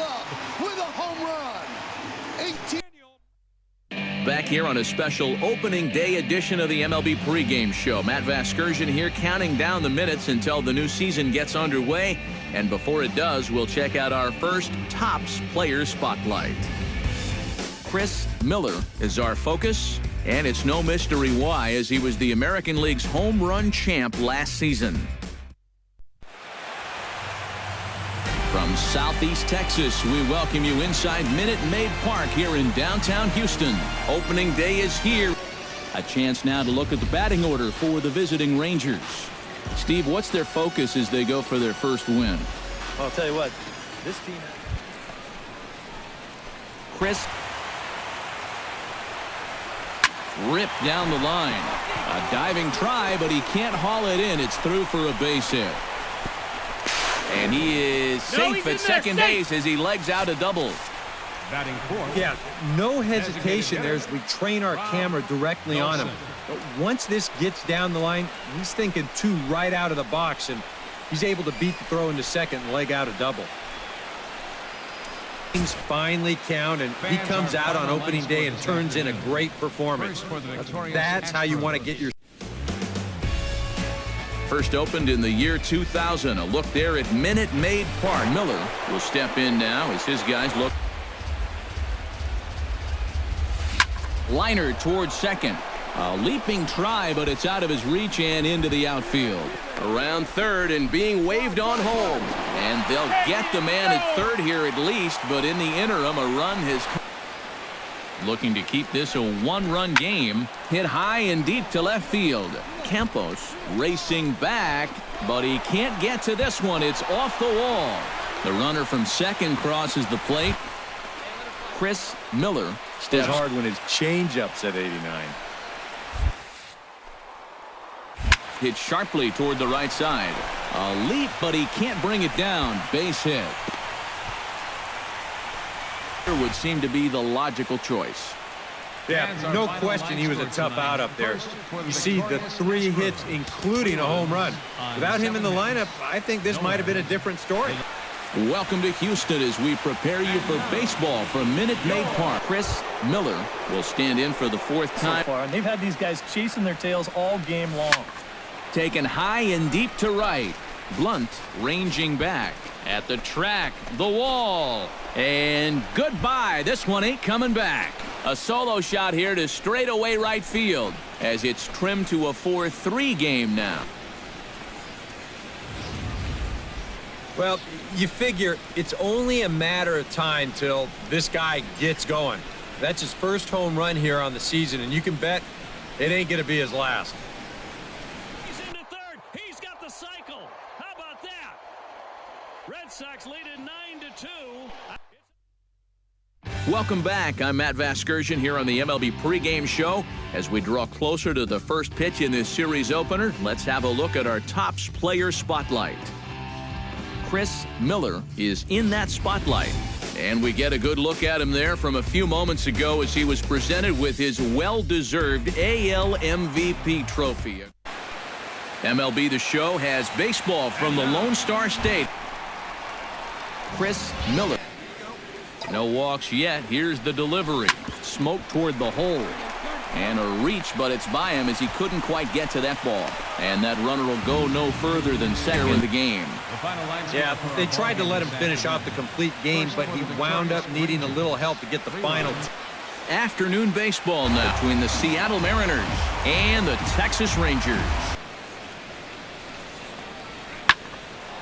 club with a home run. 18. Back here on a special opening day edition of the MLB pregame show. Matt Vasgersian here counting down the minutes until the new season gets underway. And before it does, we'll check out our first Topps Player Spotlight. Chris Miller is our focus, and it's no mystery why, as he was the American League's home run champ last season. From Southeast Texas, we welcome you inside Minute Maid Park here in downtown Houston. Opening day is here. A chance now to look at the batting order for the visiting Rangers. Steve, what's their focus as they go for their first win? Well, I'll tell you what, this team... Chris ripped down the line. A diving try, but he can't haul it in. It's through for a base hit. And he is safe at second base as he legs out a double. Batting fourth. Yeah, no hesitation there as we train our camera directly on him. But once this gets down the line, he's thinking two right out of the box, and he's able to beat the throw into second and leg out a double. Things finally count, and he comes out on opening day and turns in a great performance. That's how you want to get your... First opened in the year 2000. A look there at Minute Maid Park. Miller will step in now as his guys look. Liner towards second. A leaping try, but it's out of his reach and into the outfield. Around third and being waved on home. And they'll get the man at third here at least, but in the interim, a run has... Looking to keep this a one-run game. Hit high and deep to left field. Campos racing back, but he can't get to this one. It's off the wall. The runner from second crosses the plate. Chris Miller steps hard when his changeup's at 89. Hit sharply toward the right side. A leap, but he can't bring it down. Base hit. Would seem to be the logical choice. Yeah, no question he was a tough out up there. You see the 3 hits, including a home run. Without him in the lineup, I think this might have been a different story. Welcome to Houston as we prepare you for baseball from Minute Maid Park. Chris Miller will stand in for the fourth time. So far, and they've had these guys chasing their tails all game long. Taken high and deep to right. Blunt ranging back at the track, the wall, and goodbye. This one ain't coming back. A solo shot here to straightaway right field as it's trimmed to a 4-3 game now. Well, you figure it's only a matter of time till this guy gets going. That's his first home run here on the season, and you can bet it ain't going to be his last. He's into third. He's got the cycle. How about that? Red Sox lead it 9-2. Welcome back. I'm Matt Vasgersian here on the MLB pregame show. As we draw closer to the first pitch in this series opener, let's have a look at our Topps Player Spotlight. Chris Miller is in that spotlight, and we get a good look at him there from a few moments ago as he was presented with his well-deserved AL MVP trophy. MLB The Show has baseball from the Lone Star State. Chris Miller. No walks yet. Here's the delivery. Smoke toward the hole. And a reach, but it's by him as he couldn't quite get to that ball. And that runner will go no further than second in the game. Yeah, they tried to let him finish off the complete game, but he wound up needing a little help to get the final. Afternoon baseball now between the Seattle Mariners and the Texas Rangers.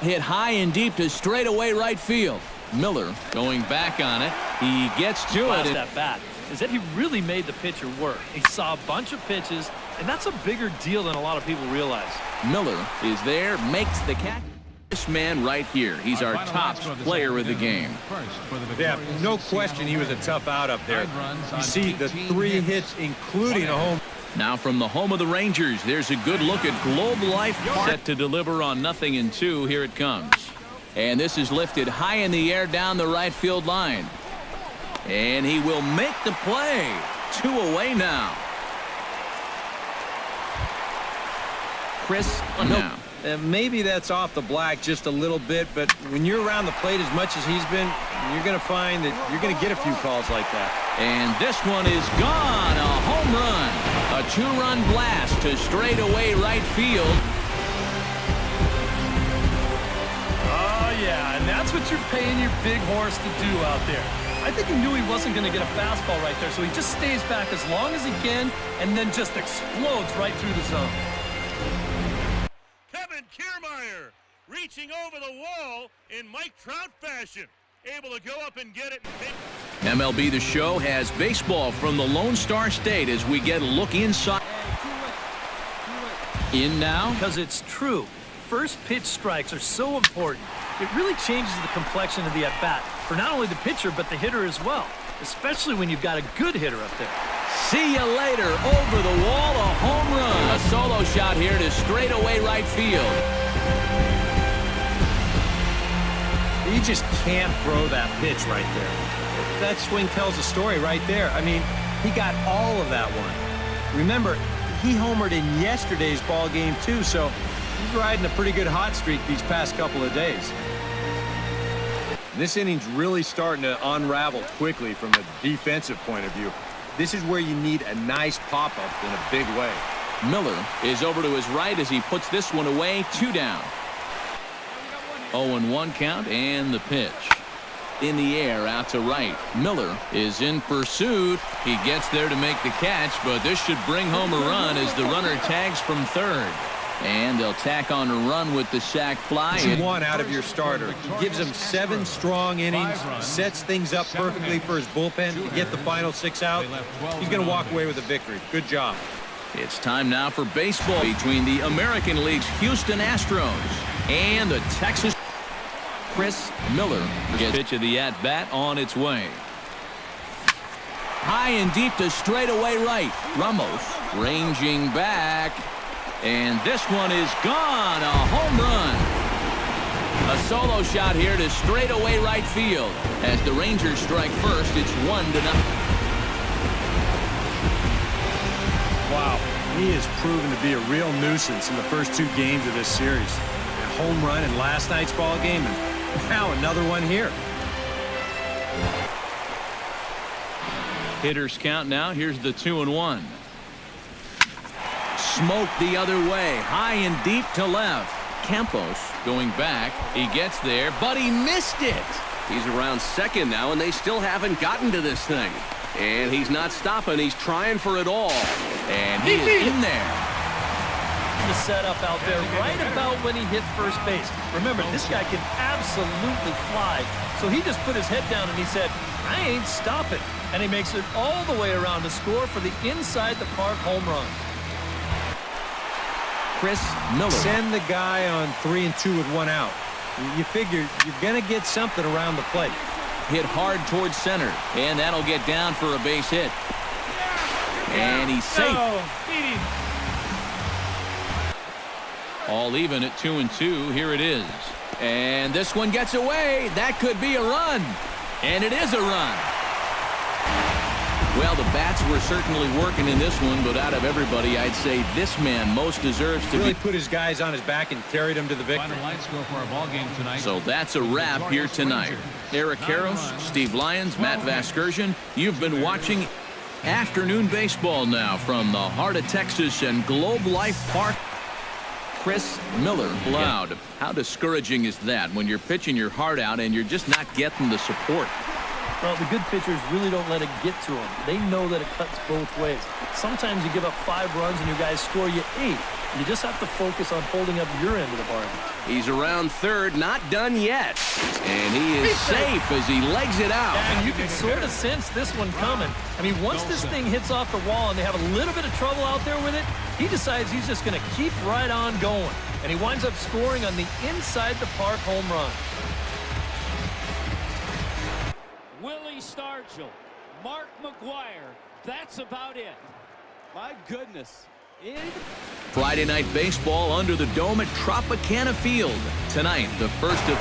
Hit high and deep to straightaway right field. Miller going back on it. He gets to it. That bat is that he really made the pitcher work. He saw a bunch of pitches, and that's a bigger deal than a lot of people realize. Miller is there, makes the catch. This man right here, he's our top player of the game. Yeah, no question he was a tough out up there. You see the 3 hits, including a home. Now from the home of the Rangers, there's a good look at Globe Life Park. Set to deliver on 0-2. Here it comes. And this is lifted high in the air down the right field line. And he will make the play. 2 away now. Chris now. Maybe that's off the black just a little bit, but when you're around the plate as much as he's been, you're going to find that you're going to get a few calls like that. And this one is gone. A home run. A two-run blast to straightaway right field. Oh, yeah, and that's what you're paying your big horse to do out there. I think he knew he wasn't going to get a fastball right there, so he just stays back as long as he can and then just explodes right through the zone. Kevin Kiermaier reaching over the wall in Mike Trout fashion. Able to go up and get it. MLB The Show has baseball from the Lone Star State as we get a look inside. In now. Because it's true. First pitch strikes are so important. It really changes the complexion of the at-bat for not only the pitcher but the hitter as well, especially when you've got a good hitter up there. See you later. Over the wall, a home run. A solo shot here to straightaway right field. You just can't throw that pitch right there. That swing tells a story right there. I mean, he got all of that one. Remember, he homered in yesterday's ball game too, so he's riding a pretty good hot streak these past couple of days. This inning's really starting to unravel quickly from a defensive point of view. This is where you need a nice pop-up in a big way. Miller is over to his right as he puts this one away. 2 down. 0-1 count and the pitch. In the air out to right. Miller is in pursuit. He gets there to make the catch, but this should bring home a run as the runner tags from third. And they'll tack on a run with the sac fly. You want out of your starter. Gives him 7 strong innings, sets things up perfectly for his bullpen to get the final 6 out. He's going to walk away with a victory. Good job. It's time now for baseball between the American League's Houston Astros and the Texas. Chris Miller gets pitch of the at-bat on its way. High and deep to straightaway right. Ramos ranging back. And this one is gone. A home run. A solo shot here to straightaway right field. As the Rangers strike first, it's 1-0. Wow, he has proven to be a real nuisance in the first 2 games of this series. A home run in last night's ball game, and now another one here. Hitters count now. Here's the 2-1. Smoke the other way. High and deep to left. Campos going back. He gets there, but he missed it. He's around second now, and they still haven't gotten to this thing. And he's not stopping. He's trying for it all. And he is in there. The setup out there right about when he hit first base. Remember, this guy can absolutely fly. So he just put his head down and he said, I ain't stopping. And he makes it all the way around to score for the inside the park home run. Chris Miller. Send the guy on 3 and 2 with 1 out. You figure you're going to get something around the plate. Hit hard towards center, and that'll get down for a base hit. And he's safe. All even at 2 and 2. Here it is. And this one gets away. That could be a run. And it is a run. Well, the bats were certainly working in this one, but out of everybody, I'd say this man most deserves to really put his guys on his back and carried him to the victory. So that's a wrap here tonight. Eric Karros, Steve Lyons, Matt Vasgersian, you've been watching afternoon baseball now from the heart of Texas and Globe Life Park. Chris Miller loud. How discouraging is that when you're pitching your heart out and you're just not getting the support? Well, the good pitchers really don't let it get to them. They know that it cuts both ways. Sometimes you give up 5 runs and your guys score you 8. You just have to focus on holding up your end of the bargain. He's around third, not done yet. And he is safe as he legs it out. And you can sort of sense this one coming. I mean, once this thing hits off the wall and they have a little bit of trouble out there with it, he decides he's just going to keep right on going. And he winds up scoring on the inside the park home run. Willie Stargell, Mark McGuire. That's about it. My goodness. Friday night baseball under the dome at Tropicana Field. Tonight, the first of...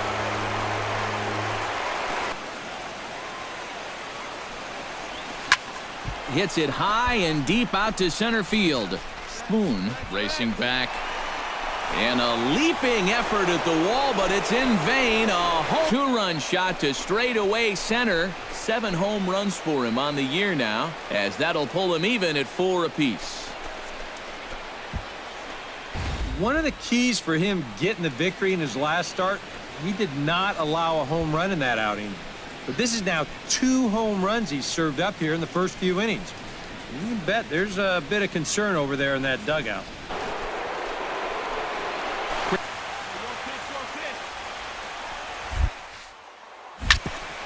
Hits it high and deep out to center field. Spoon racing back. And a leaping effort at the wall, but it's in vain. A home two-run shot to straightaway center. 7 home runs for him on the year now, as that'll pull him even at 4 apiece. One of the keys for him getting the victory in his last start, he did not allow a home run in that outing. But this is now 2 home runs he's served up here in the first few innings. You can bet there's a bit of concern over there in that dugout.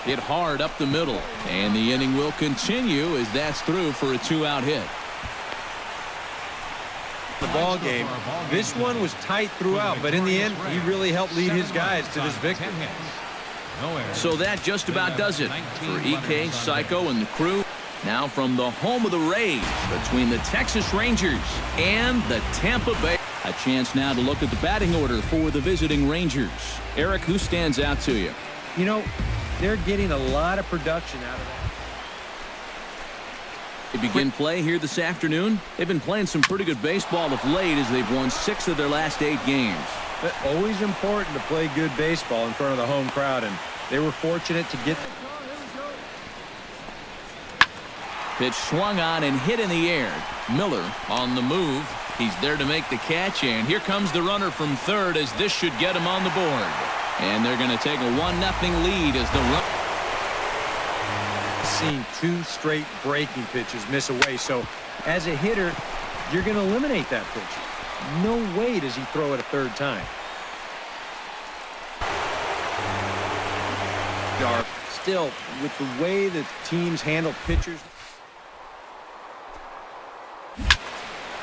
Hit hard up the middle, and the inning will continue as that's through for a 2-out hit. The ball game. This one was tight throughout, but in the end, he really helped lead his guys to this victory. So that just about does it for EK, Psycho, and the crew. Now from the home of the Rays, between the Texas Rangers and the Tampa Bay. A chance now to look at the batting order for the visiting Rangers. Eric, who stands out to you? You know, they're getting a lot of production out of that. They begin play here this afternoon. They've been playing some pretty good baseball of late as they've won 6 of their last 8 games. But always important to play good baseball in front of the home crowd, and they were fortunate to get. Pitch swung on and hit in the air. Miller on the move. He's there to make the catch, and here comes the runner from third as this should get him on the board. And they're going to take a 1-0 lead as the run. Seen 2 straight breaking pitches miss away, so as a hitter, you're going to eliminate that pitch. No way does he throw it a third time. Still, with the way that teams handle pitchers.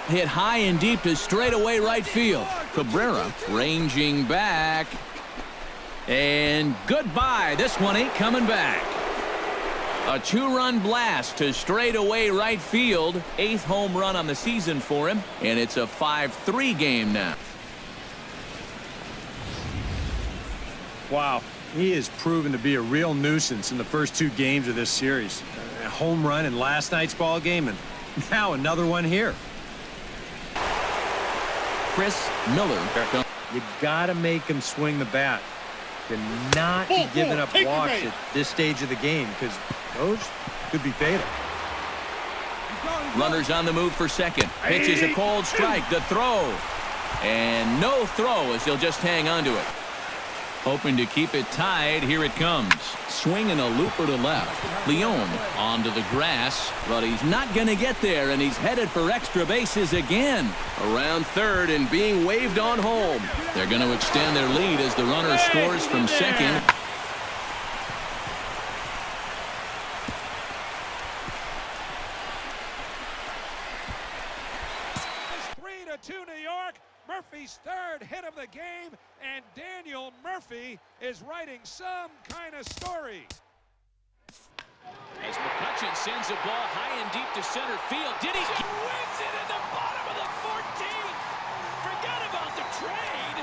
Hit high and deep to straightaway right field. Cabrera ranging back. And goodbye. This one ain't coming back. A 2-run blast to straightaway right field. 8th home run on the season for him. And it's a 5-3 game now. Wow. He has proven to be a real nuisance in the first 2 games of this series. A home run in last night's ball game, and now another one here. Chris Miller. You got to make him swing the bat. Cannot be giving up walks at this stage of the game, because those could be fatal. Runners on the move for second. Pitches a cold strike. The throw. And no throw as he'll just hang on to it. Hoping to keep it tied. Here it comes. Swinging a looper to left. Leon onto the grass, but he's not going to get there, and he's headed for extra bases again. Around third and being waved on home. They're going to extend their lead as the runner scores from second. It's 3-2 New York. Murphy's 3rd hit of the game, and Daniel Murphy is writing some kind of story. As McCutcheon sends a ball high and deep to center field. Did he wins it in the bottom of the 14th? Forget about the trade.